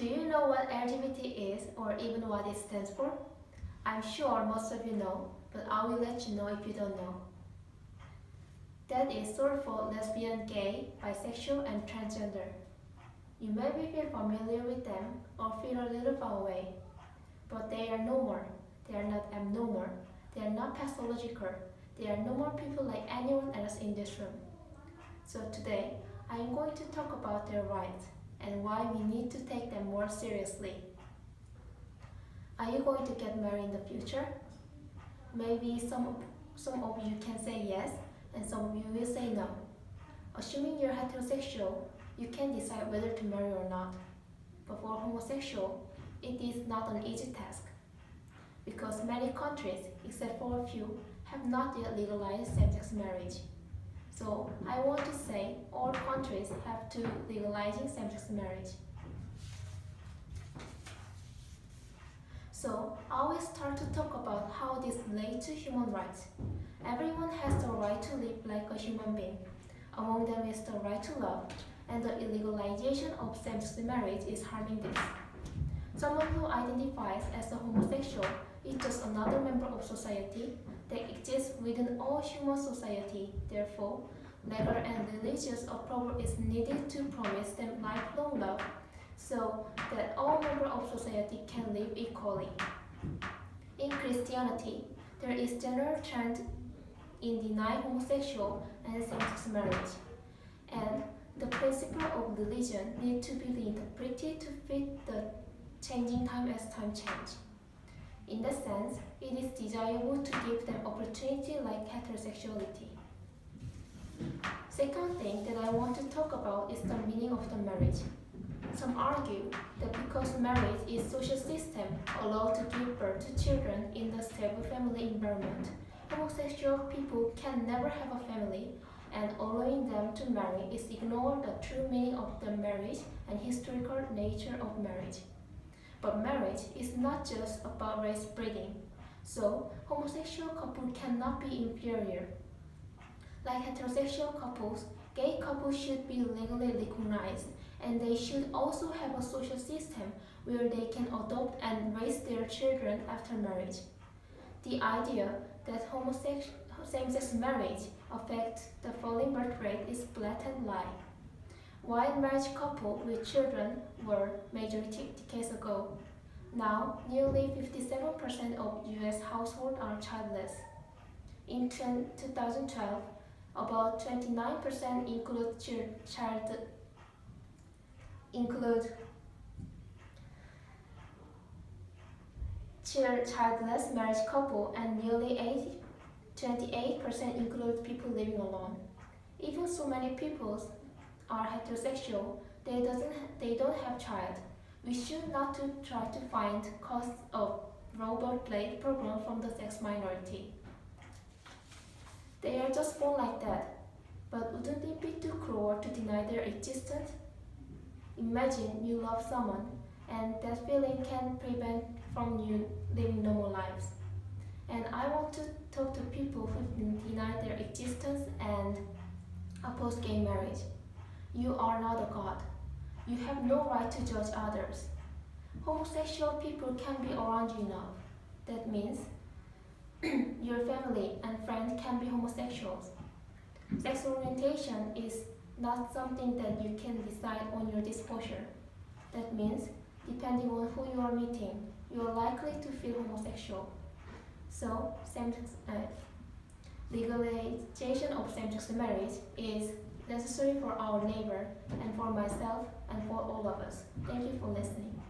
Do you know what LGBT is or even what it stands for? I'm sure most of you know, but I will let you know if you don't know. That is short for lesbian, gay, bisexual, and transgender. You maybe feel familiar with them or feel a little far away, but they are no more. They are not abnormal. They are not pathological. They are no more people like anyone else in this room. So today, I am going to talk about their rights and why we need to take them more seriously. Are you going to get married in the future? Maybe some of you can say yes, and some of you will say no. Assuming you're heterosexual, you can decide whether to marry or not. But for homosexual, it is not an easy task, because many countries, except for a few, have not yet legalized same-sex marriage. So I want to say all countries have to legalizing same-sex marriage. So I will start to talk about how this relates to human rights. Everyone has the right to live like a human being. Among them is the right to love, and the illegalization of same-sex marriage is harming this. Someone who identifies as a homosexual is just another member of society that exists within all human society. Therefore, legal and religious approval is needed to promise them lifelong love so that all members of society can live equally. In Christianity, there is general trend in denying homosexual and same-sex marriage, and the principle of religion needs to be reinterpreted to fit the changing time as time changes. In that sense, it is desirable to give them opportunity like heterosexuality. Second thing that I want to talk about is the meaning of the marriage. Some argue that because marriage is a social system allowed to give birth to children in the stable family environment, homosexual people can never have a family, and allowing them to marry is ignore the true meaning of the marriage and historical nature of marriage. But marriage is not just about race breeding, so homosexual couples cannot be inferior. Like heterosexual couples, gay couples should be legally recognized, and they should also have a social system where they can adopt and raise their children after marriage. The idea that same-sex marriage affects the falling birth rate is blatant lie. While married couples with children were majority decades ago, now nearly 57% of US households are childless. In 2012, about 29% include childless married couple, and nearly 28% include people living alone. Even so many people are heterosexual, they don't have child. We should not to try to find cause of robot plate program from the sex minority. They are just born like that, but wouldn't it be too cruel to deny their existence? Imagine you love someone, and that feeling can prevent from you living normal lives. And I want to talk to people who deny their existence and oppose gay marriage. You are not a god. You have no right to judge others. Homosexual people can be around you now. That means your family and friends can be homosexuals. Sexual orientation is not something that you can decide on your disclosure. That means, depending on who you are meeting, you are likely to feel homosexual. So, legalization of same-sex marriage is necessary for our neighbor and for myself and for all of us. Thank you for listening.